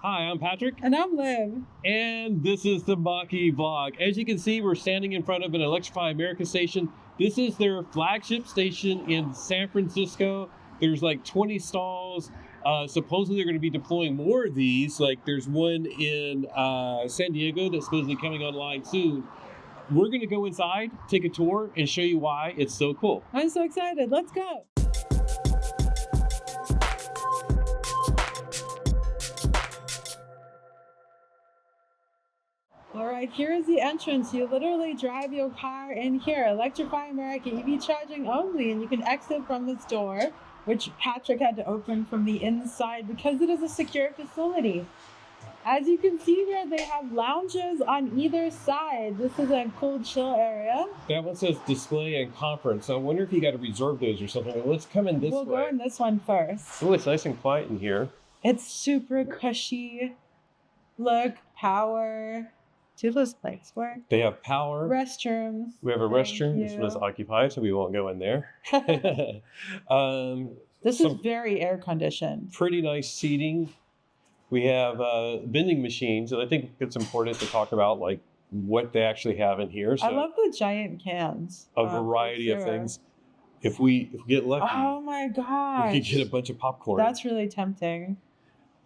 Hi, I'm Patrick. And I'm Liv. And this is the Mach-E vlog. As you can see, we're standing in front of an Electrify America station. This is their flagship station in San Francisco. There's like 20 stalls. Supposedly they're going to be deploying more of these. Like there's one in San Diego that's supposedly coming online soon. We're going to go inside, take a tour, and show you why it's so cool. I'm so excited. Let's go. All right, here is the entrance. You literally drive your car in here. Electrify America EV charging only, and you can exit from this door, which Patrick had to open from the inside because it is a secure facility. As you can see here, they have lounges on either side. This is a cool chill area. That one says display and conference. I wonder if you got to reserve those or something. Well, let's come in this way. We'll go in this one first. Oh, it's nice and quiet in here. It's super cushy. Look, power. Do those lights work? They have power. Restrooms. We have a restroom. This one is occupied, so we won't go in there. This is very air conditioned. Pretty nice seating. We have vending machines, and I think it's important to talk about like what they actually have in here. So I love the giant cans. A variety of things. If we get lucky, oh my gosh, we could get a bunch of popcorn. That's really tempting.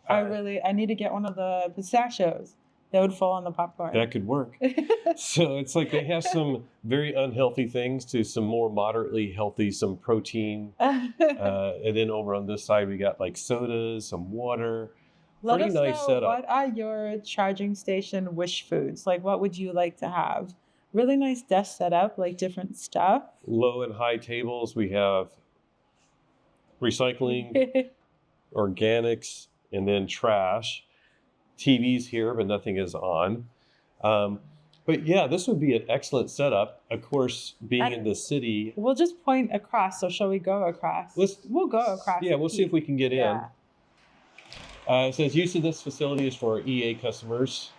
I need to get one of the pistachios. That would fall on the popcorn. That could work. So it's like they have some very unhealthy things to some more moderately healthy, some protein. And then over on this side, we got like sodas, some water. Let Pretty us nice know, setup. what are your charging station wish foods? Like, what would you like to have? Really nice desk setup, like different stuff. Low and high tables. We have recycling, organics, and then trash. TVs here, but nothing is on. But yeah, this would be an excellent setup. Of course, being in the city. We'll just point across. So shall we go across? We'll go across. Yeah, we'll see if we can get in. It says use of this facility is for EA customers.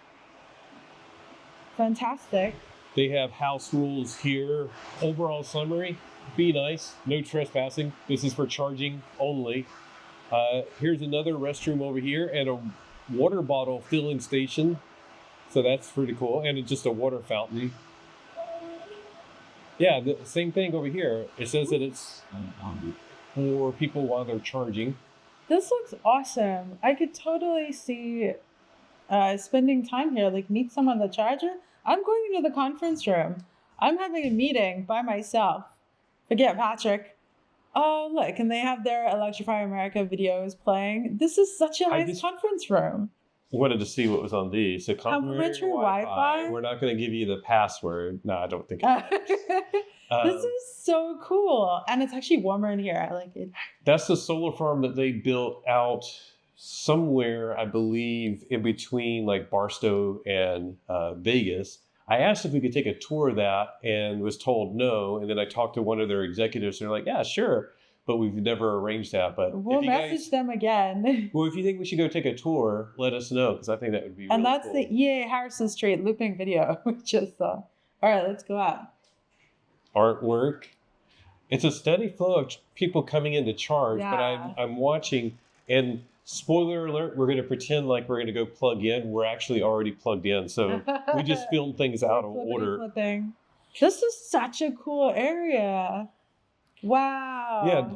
Fantastic. They have house rules here. Overall summary, be nice, no trespassing. This is for charging only. Here's another restroom over here and a water bottle filling station. So that's pretty cool. And just a water fountain. Yeah, the same thing over here. It says that it's for people while they're charging. This looks awesome. I could totally see spending time here, like meet someone on the charger. I'm going into the conference room. I'm having a meeting by myself. Forget Patrick. Oh, look, and they have their Electrify America videos playing. This is such a nice conference room. Wanted to see what was on these. So complimentary Wi-Fi. We're not going to give you the password. No, I don't think it This is so cool. And it's actually warmer in here. I like it. That's the solar farm that they built out somewhere, I believe, in between like Barstow and Vegas. I asked if we could take a tour of that and was told no. And then I talked to one of their executives and they're like, yeah, sure. But we've never arranged that. But we'll message them again. Well, if you think we should go take a tour, let us know, because I think that would be really And that's cool. the EA Harrison Street looping video we just saw. All right, let's go out. Artwork. It's a steady flow of people coming in to charge, but I'm watching, and spoiler alert, we're going to pretend like we're going to go plug in. We're actually already plugged in, so we just film things out of order. This is such a cool area. Wow. Yeah,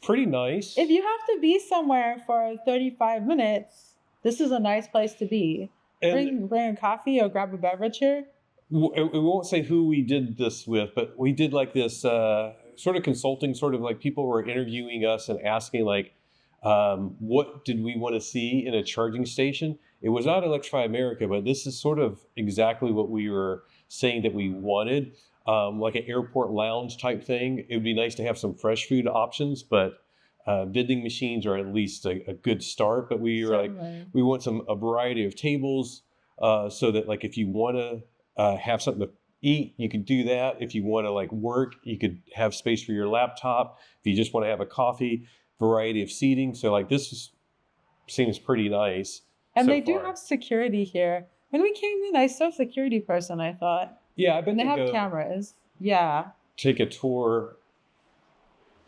pretty nice. If you have to be somewhere for 35 minutes, this is a nice place to be. Bring a coffee or grab a beverage here. We won't say who we did this with, but we did like this sort of consulting, sort of like people were interviewing us and asking like, what did we want to see in a charging station? It was not Electrify America, but this is sort of exactly what we were saying that we wanted, like an airport lounge type thing. It would be nice to have some fresh food options, but vending machines are at least a good start. But we were we want a variety of tables so that like if you want to have something to eat, you could do that. If you want to like work, you could have space for your laptop. If you just want to have a coffee, variety of seating. So like seems pretty nice. And they do have security here. When we came in, I saw a security person, I thought. Yeah, I've been to have cameras. Yeah. Take a tour.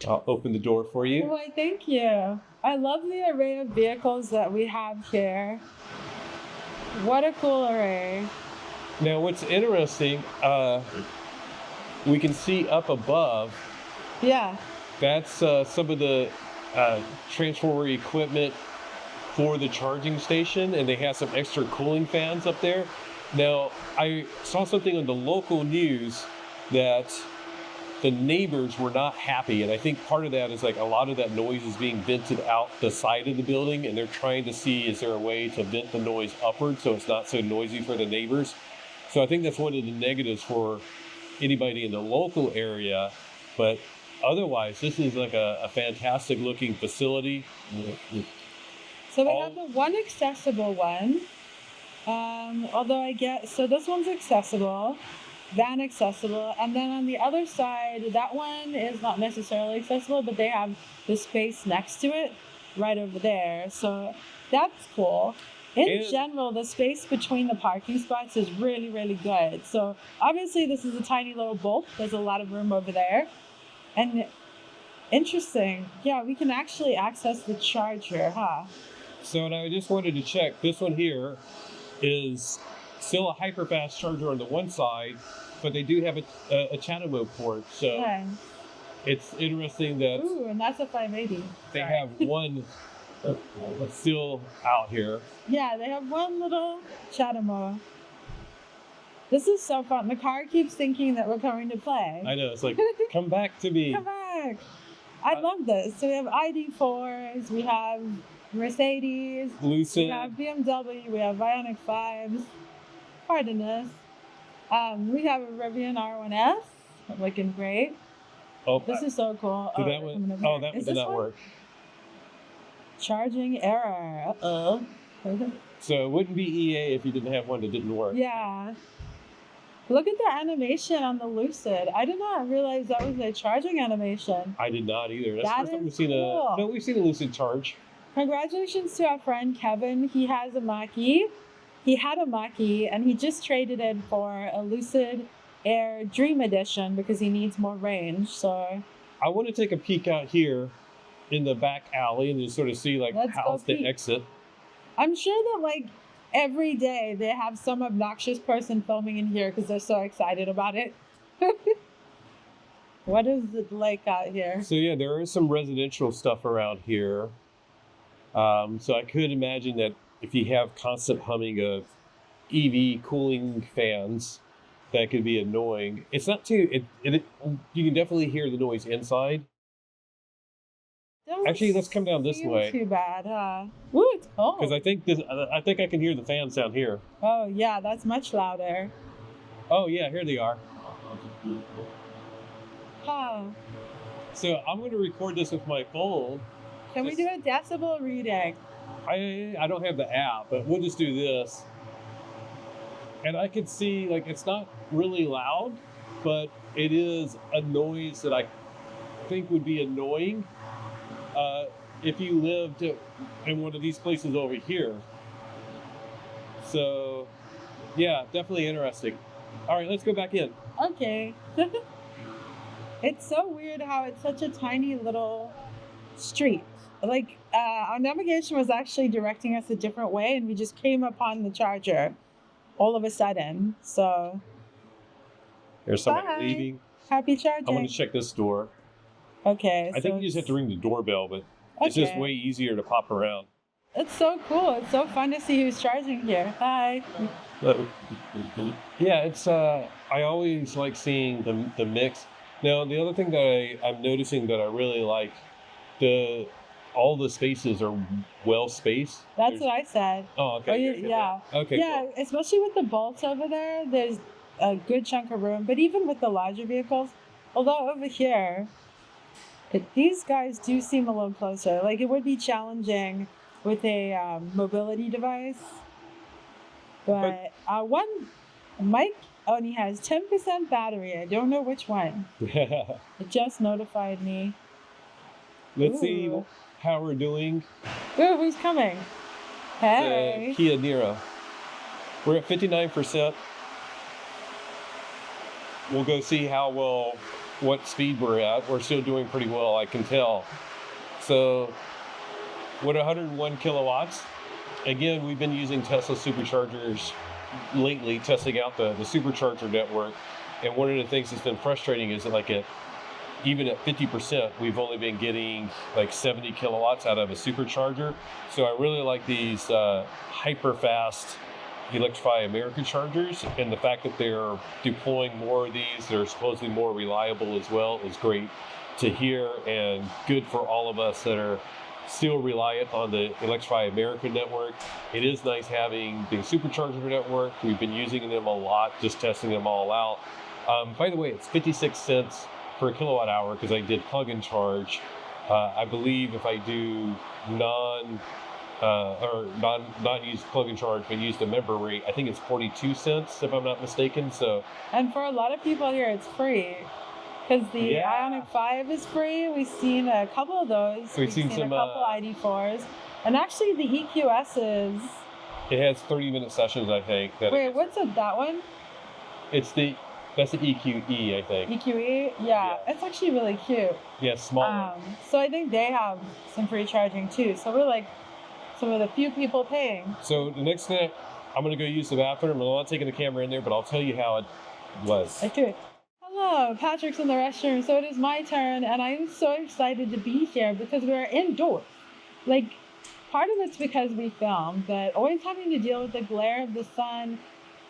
I'll open the door for you. Why, thank you. I love the array of vehicles that we have here. What a cool array. Now, what's interesting, we can see up above. Yeah. That's some of the transformer equipment for the charging station, and they have some extra cooling fans up there. Now, I saw something on the local news that the neighbors were not happy, and I think part of that is like a lot of that noise is being vented out the side of the building, and they're trying to see, is there a way to vent the noise upward so it's not so noisy for the neighbors. So I think that's one of the negatives for anybody in the local area, but otherwise this is like a fantastic looking facility. So we have the one accessible one, although I get, so this one's accessible, van accessible, and then on the other side, that one is not necessarily accessible, but they have the space next to it right over there, so that's cool. In general, the space between the parking spots is really, really good. So obviously this is a tiny little bolt, there's a lot of room over there, and interesting, yeah, we can actually access the charger, huh? So, and I just wanted to check, this one here is still a hyper-fast charger on the one side, but they do have a channel mode port. So yeah. It's interesting that... Ooh, and that's a 580. They have one still out here. Yeah, they have one little channel mode. This is so fun. The car keeps thinking that we're coming to play. I know, it's like, come back to me. Come back. I love this. So we have ID4s, we have Mercedes, Lucid. We have BMW, we have Ioniq 5s. Pardon us. We have a Rivian R1S, looking great. Oh, this is so cool. Did that one? Oh, that one did not work. Charging error. Uh-oh. So it wouldn't be EA if you didn't have one that didn't work. Yeah. Look at the animation on the Lucid. I did not realize that was a charging animation. I did not either. That's the first time we've seen cool. we've seen a Lucid charge. Congratulations to our friend Kevin. He has a Mach-E. He had a Mach-E and he just traded in for a Lucid Air Dream Edition because he needs more range. So I want to take a peek out here in the back alley and just sort of see like how's the exit. I'm sure that like every day they have some obnoxious person filming in here because they're so excited about it. What is it like out here? So yeah, there is some residential stuff around here. So I could imagine that if you have constant humming of EV cooling fans, that could be annoying. It's not too, you can definitely hear the noise inside. Actually, let's come down this way. Too bad, huh? Ooh, it's cold. Because I think I can hear the fans down here. Oh yeah, that's much louder. Oh yeah, here they are. Huh. So I'm going to record this with my phone. Can we do a decibel reading? I don't have the app, but we'll just do this. And I can see, like, it's not really loud, but it is a noise that I think would be annoying if you lived in one of these places over here. So, yeah, definitely interesting. All right, let's go back in. Okay. It's so weird how it's such a tiny little street. Like, our navigation was actually directing us a different way, and we just came upon the charger all of a sudden. So, there's somebody leaving. Happy charging. I want to check this door. Okay. I think you just have to ring the doorbell, but it's just way easier to pop around. It's so cool. It's so fun to see who's charging here. Hi. Yeah, it's I always like seeing the mix. Now, the other thing that I'm noticing that I really like, all the spaces are well spaced. That's what I said. Oh, okay. Yeah. Okay. Yeah, cool. Especially with the bolts over there, there's a good chunk of room. But even with the larger vehicles, although over here, these guys do seem a little closer. Like, it would be challenging with a mobility device. But one Mike only has 10% battery. I don't know which one. It just notified me. Let's see how we're doing. Ooh, who's coming? Hey. Kia Niro. We're at 59%. We'll go see how well what speed we're at, we're still doing pretty well, I can tell. So, with 101 kilowatts, again, we've been using Tesla superchargers lately, testing out the supercharger network. And one of the things that's been frustrating is that even at 50%, we've only been getting like 70 kilowatts out of a supercharger. So I really like these hyper fast Electrify America chargers, and the fact that they're deploying more of these, they're supposedly more reliable as well, is great to hear and good for all of us that are still reliant on the Electrify America network. It is nice having the supercharger network. We've been using them a lot, just testing them all out. By the way, it's 56 cents per kilowatt hour because I did plug and charge. I believe if I do not use plug and charge, but use the member rate, I think it's 42 cents if I'm not mistaken. So, and for a lot of people here, it's free because the Ioniq 5 is free. We've seen a couple of those. We've seen some, a couple ID4s, and actually the EQSs. It has 30-minute sessions, I think. Wait, what's that one? That's the EQE, I think. EQE? Yeah, it's actually really cute. Yeah, small. So I think they have some free charging too. So we're like some of the few people paying. So the next thing, I'm going to go use the bathroom. I'm not taking the camera in there, but I'll tell you how it was. I do it. Hello, Patrick's in the restroom. So it is my turn, and I'm so excited to be here because we're indoors. Like, part of it's because we film, but always having to deal with the glare of the sun,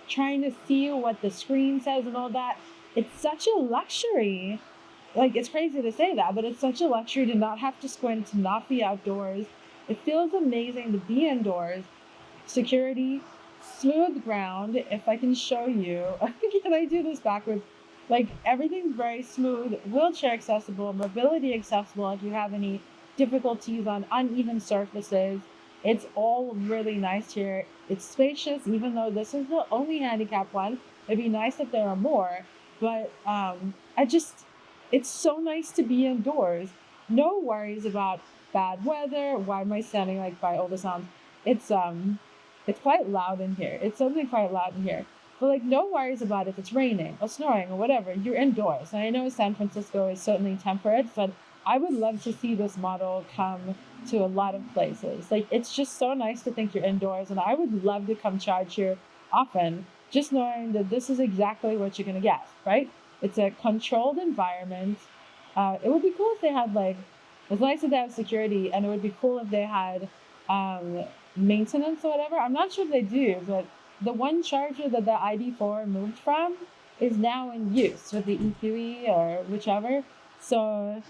trying to see what the screen says and all that. It's such a luxury. Like, it's crazy to say that, but it's such a luxury to not have to squint, to not be outdoors. It feels amazing to be indoors. Security, smooth ground. If I can show you, can I do this backwards? Like, everything's very smooth, wheelchair accessible, mobility accessible if you have any difficulties on uneven surfaces. It's all really nice here. It's spacious, even though this is the only handicap one. It'd be nice if there are more, but it's so nice to be indoors. No worries about bad weather. Why am I standing like by all the sounds? It's quite loud in here. It's something quite loud in here. But like, no worries about if it's raining or snowing or whatever. You're indoors. And I know San Francisco is certainly temperate, but I would love to see this model come to a lot of places. Like, it's just so nice to think you're indoors, and I would love to come charge here often, just knowing that this is exactly what you're gonna get, right? It's a controlled environment. It would be cool if they had it's nice if they have security, and it would be cool if they had maintenance or whatever. I'm not sure if they do, but the one charger that the ID4 moved from is now in use with the EQE or whichever. So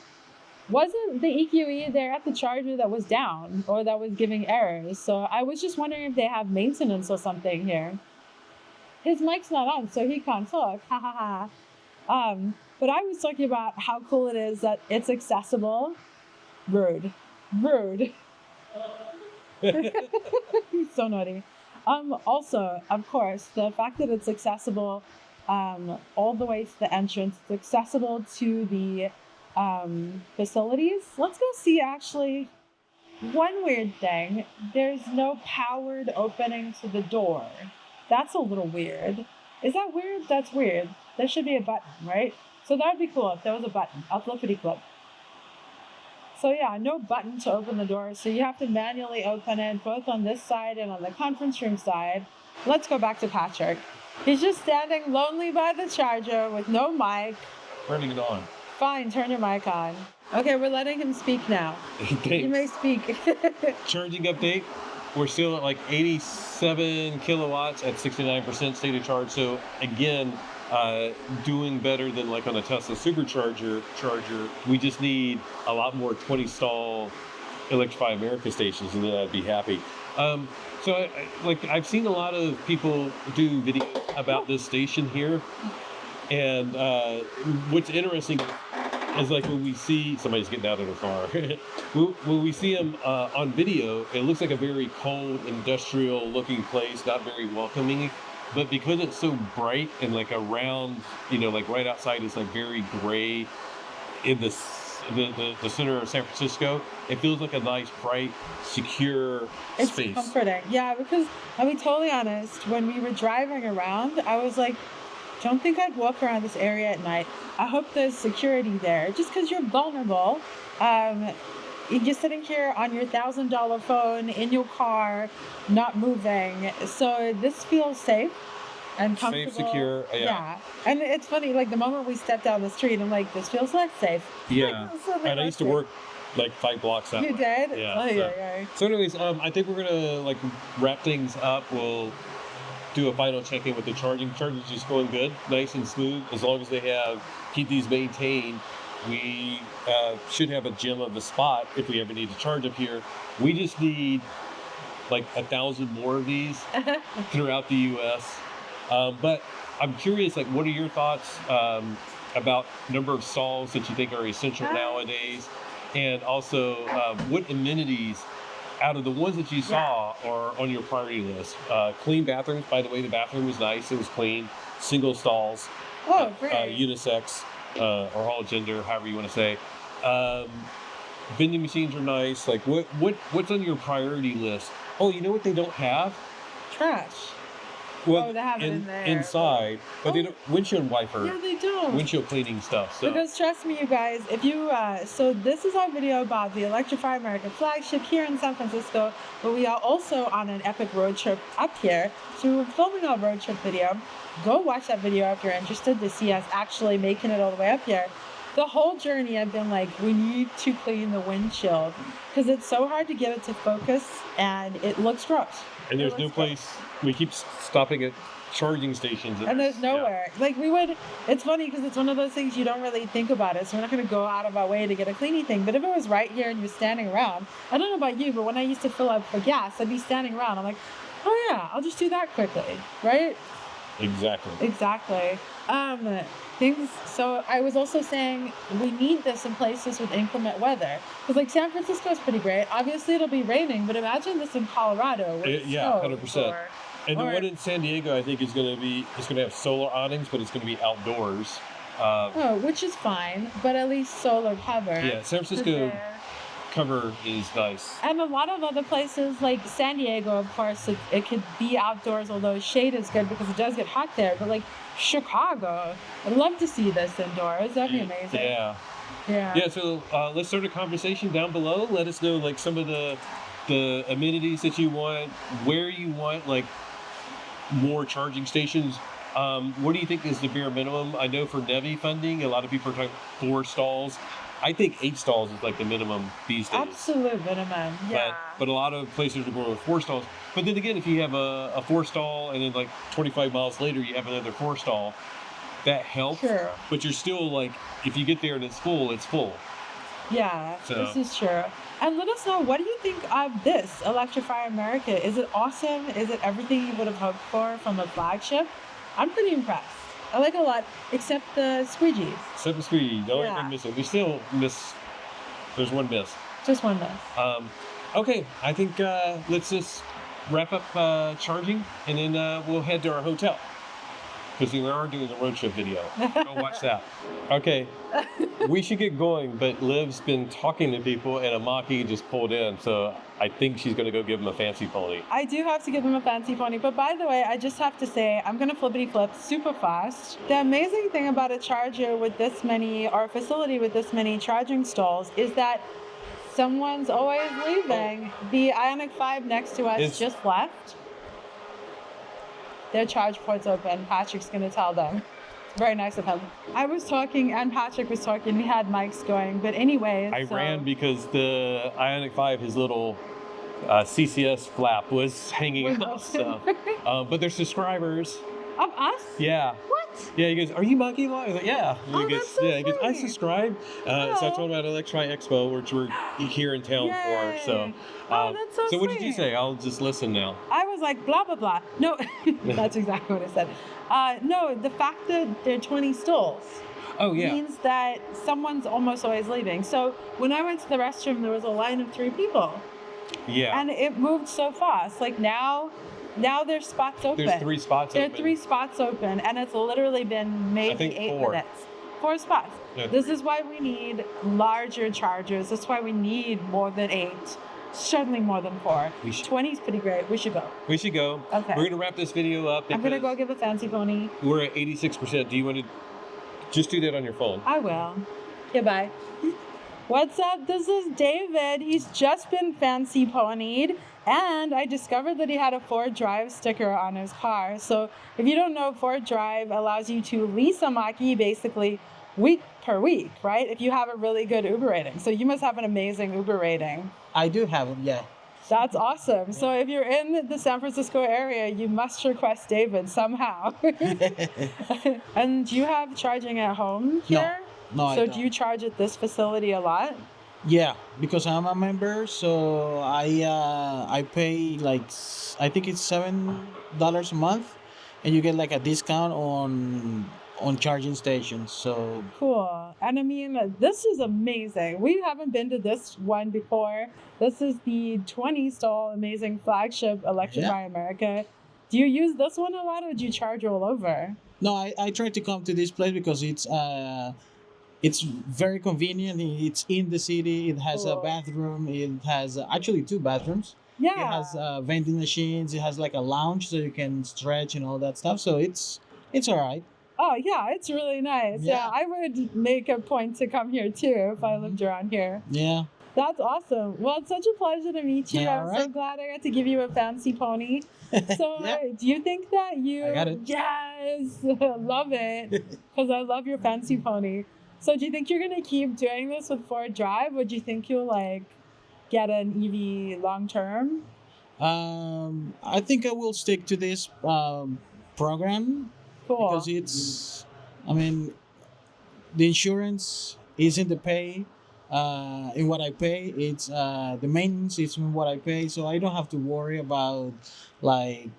wasn't the EQE there at the charger that was down or that was giving errors? So I was just wondering if they have maintenance or something here. His mic's not on, so he can't talk. Ha ha ha. But I was talking about how cool it is that it's accessible. Rude. He's so naughty. Also, of course, the fact that it's accessible all the way to the entrance, it's accessible to the facilities. Let's go see, actually, one weird thing. There's no powered opening to the door. That's a little weird. Is that weird? That's weird. There should be a button, right? So that would be cool if there was a button. A flippity flip. So yeah, no button to open the door, so you have to manually open it both on this side and on the conference room side. Let's go back to Patrick. He's just standing lonely by the charger with no mic. Turning it on. Fine, turn your mic on. Okay, we're letting him speak now. You may speak. Charging update. We're still at 87 kilowatts at 69% state of charge. So again, doing better than on a Tesla supercharger charger. We just need a lot more 20 stall Electrify America stations, and then I'd be happy. So I've seen a lot of people do videos about this station here, and what's interesting is when we see somebody's getting out of the car. When we see them on video, it looks like a very cold, industrial looking place, not very welcoming. But because it's so bright and around, right outside is very gray in the center of San Francisco, it feels like a nice, bright, secure space. It's comforting. Yeah, because I'll be totally honest, when we were driving around, I was like, don't think I'd walk around this area at night. I hope there's security there, just because you're vulnerable. You're sitting here on your $1,000 phone in your car, not moving. So this feels safe and comfortable. Safe, secure, yeah. And it's funny, like the moment we stepped down the street, I'm like, this feels less safe. Yeah. And I used to work like 5 blocks that way. You did? Yeah. Oh, so. yeah. So anyways, I think we're gonna like wrap things up. We'll do a final check-in with the charging. Charging's just going good, nice and smooth. As long as they keep these maintained, we should have a gem of a spot if we ever need to charge up here. We just need like 1,000 more of these throughout the U.S. But I'm curious, like, what are your thoughts about number of stalls that you think are essential nowadays, and also what amenities out of the ones that you saw are on your priority list? Clean bathrooms. By the way, the bathroom was nice. It was clean. Single stalls. Oh, great. Unisex or all gender, however you want to say. Vending machines are nice. Like, what's on your priority list? Oh, you know what they don't have? Trash. Well, they have it in there. Inside, but they don't. Windshield wiper. Yeah, they don't. Windshield cleaning stuff. So. Because trust me, you guys, if you so this is our video about the Electrify America Flagship here in San Francisco, but we are also on an epic road trip up here. So we're filming our road trip video. Go watch that video if you're interested to see us actually making it all the way up here. The whole journey I've been like, we need to clean the windshield because it's so hard to get it to focus and it looks gross. And there's no place. We keep stopping at charging stations. And there's nowhere. Like it's funny because it's one of those things you don't really think about it. So we're not going to go out of our way to get a cleaning thing. But if it was right here and you're standing around, I don't know about you, but when I used to fill up for gas, I'd be standing around. I'm like, oh yeah, I'll just do that quickly. Right? Exactly. So I was also saying we need this in places with inclement weather. Because like San Francisco is pretty great. Obviously it'll be raining, but imagine this in Colorado. 100%. And the one in San Diego, I think, it's going to have solar awnings, but it's going to be outdoors. Which is fine, but at least solar cover. Yeah, San Francisco cover is nice. And a lot of other places, like San Diego, of course, it could be outdoors, although shade is good because it does get hot there. But like Chicago, I'd love to see this indoors. That'd be amazing. Yeah, so let's start a conversation down below. Let us know like some of the amenities that you want, where you want like more charging stations. What do you think is the bare minimum? I know for NEVI funding, a lot of people are talking 4 stalls. I think 8 stalls is like the minimum these days. Absolute minimum, yeah. But a lot of places are going with 4 stalls. But then again, if you have a 4 stall and then like 25 miles later you have another 4 stall, that helps. Sure. But you're still like, if you get there and it's full, it's full. Yeah, this is true. And let us know, what do you think of this Electrify America? Is it awesome? Is it everything you would have hoped for from a flagship? I'm pretty impressed. I like a lot, except the squeegees. Except the squeegee. The only thing missing. We still miss. There's one miss. Just one miss. Okay, I think let's just wrap up charging, and then we'll head to our hotel. Because we are doing a road trip video. Go watch that. Okay, we should get going, but Liv's been talking to people, and a Mach-E just pulled in, so I think she's going to go give him a fancy pony. I do have to give him a fancy pony, but by the way, I just have to say, I'm going to flippity-flip super fast. The amazing thing about a charger with this many, or a facility with this many charging stalls, is that someone's always leaving. The Ioniq 5 next to us just left. Their charge port's open. Patrick's going to tell them. Very nice of him. I was talking and Patrick was talking. We had mics going. But anyways. I ran because the Ioniq 5, his little CCS flap was hanging out. So. But they're subscribers. Of us? Yeah. What? Yeah, he goes, are you Mach-E Live? I was like, yeah. That's so he goes, I subscribe. So I told him about Electrify Expo, which we're here in town for. So, that's so what did you say? I'll just listen now. I was like, blah, blah, blah. No, that's exactly what I said. No, the fact that there are 20 stalls means that someone's almost always leaving. So when I went to the restroom, there was a line of 3 people. Yeah. And it moved so fast. Like now there's spots open. There's 3 spots open. There are 3 spots open, and it's literally been maybe 8 minutes. 4 spots. No, this is why we need larger chargers. That's why we need more than 8. certainly more than 4. 20 is pretty great. We should go. We should go. Okay. We're going to wrap this video up. I'm going to go give a fancy pony. We're at 86%. Do you want to just do that on your phone? I will. Goodbye. What's up? This is David. He's just been fancy ponied, and I discovered that he had a Ford Drive sticker on his car. So if you don't know, Ford Drive allows you to lease a Mach-E basically week per week, right? If you have a really good Uber rating. So you must have an amazing Uber rating. I do have them, yeah. That's awesome. So if you're in the San Francisco area, you must request David somehow. And do you have charging at home here? No, I so don't. do you charge at this facility a lot? Yeah, because I'm a member, so I pay like I think it's $7 a month, and you get like a discount on charging stations. So Cool. And I mean, this is amazing. We haven't been to this one before. This is the 20-stall amazing flagship Electrify America. Do you use this one a lot, or do you charge all over? no, I try to come to this place because it's very convenient. It's in the city. It has a Cool. bathroom. It has actually 2 bathrooms. Yeah. It has vending machines. It has like a lounge so you can stretch and all that stuff. So it's all right. Oh, yeah, it's really nice. Yeah, Yeah. I would make a point to come here too if I lived around here. Yeah. That's awesome. Well, it's such a pleasure to meet you. Yeah, I'm so alright. glad I got to give you a fancy pony. So, Yeah. do you think that you... I got it. Yes! Love it. Because I love your fancy pony. So, do you think you're going to keep doing this with Ford Drive? Or do you think you'll, like, get an EV long term? I think I will stick to this program Cool. because I mean, the insurance is in the pay, in what I pay. It's the maintenance is in what I pay, so I don't have to worry about like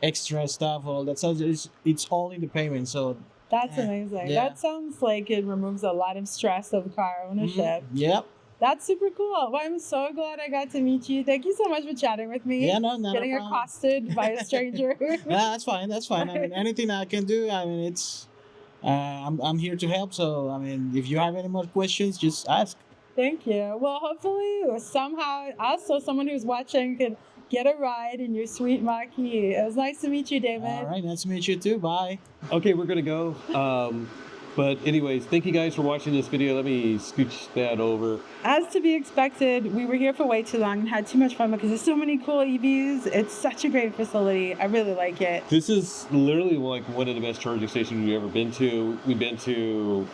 extra stuff, all that stuff. It's all in the payment. So That's amazing. Yeah. That sounds like it removes a lot of stress of car ownership. Yep. That's super cool. Well, I'm so glad I got to meet you. Thank you so much for chatting with me. Yeah, no, not Getting a problem. accosted by a stranger. Yeah, that's fine. That's fine. I mean, anything I can do. I mean, it's. I'm here to help. So I mean, if you have any more questions, just ask. Thank you. Well, hopefully somehow us or someone who's watching can get a ride in your sweet Mach-E. It was nice to meet you, David. All right, nice to meet you too. Bye. Okay, we're going to go. But anyways, thank you guys for watching this video. Let me scooch that over. As to be expected, we were here for way too long and had too much fun because there's so many cool EVs. It's such a great facility. I really like it. This is literally like one of the best charging stations we've ever been to. We've been to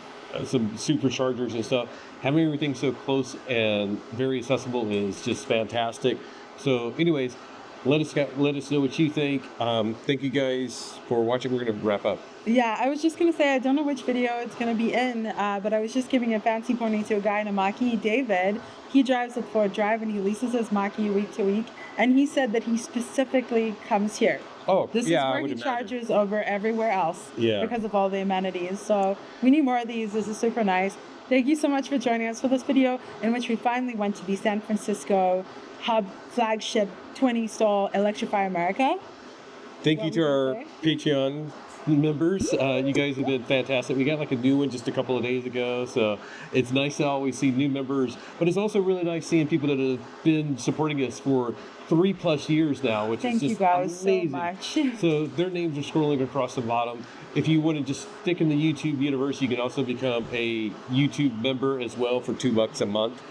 some superchargers and stuff. Having everything so close and very accessible is just fantastic. So anyways, let us know what you think. Thank you guys for watching. We're going to wrap up. Yeah, I was just going to say, I don't know which video it's going to be in, but I was just giving a fancy pony to a guy in a Mach-E, David. He drives with Ford Drive and he leases his Mach-E week to week. And he said that he specifically comes here. Oh, This yeah, is I where would he imagine. charges over everywhere else Yeah. because of all the amenities. So we need more of these. This is super nice. Thank you so much for joining us for this video in which we finally went to the San Francisco hub flagship 20-stall Electrify America. Thank you What to would you our say? Patreon members. You guys have been fantastic. We got like a new one just a couple of days ago, so it's nice to always see new members, but it's also really nice seeing people that have been supporting us for 3+ years now, which Thank is you just guys amazing. so much. So their names are scrolling across the bottom. If you want to just stick in the YouTube universe, you can also become a YouTube member as well for $2 a month.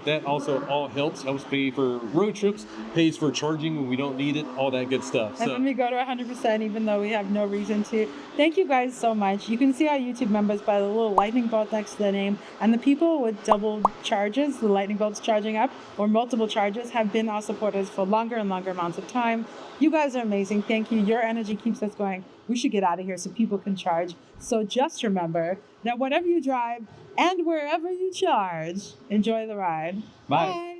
That also all helps pay for road trips, pays for charging when we don't need it, all that good stuff. And when we go to 100%, even though we have no reason to. Thank you guys so much. You can see our YouTube members by the little lightning bolt next to the name. And the people with double charges, the lightning bolts charging up, or multiple charges, have been our supporters for longer and longer amounts of time. You guys are amazing. Thank you. Your energy keeps us going. We should get out of here so people can charge. So just remember that whatever you drive and wherever you charge, enjoy the ride. Bye. Bye.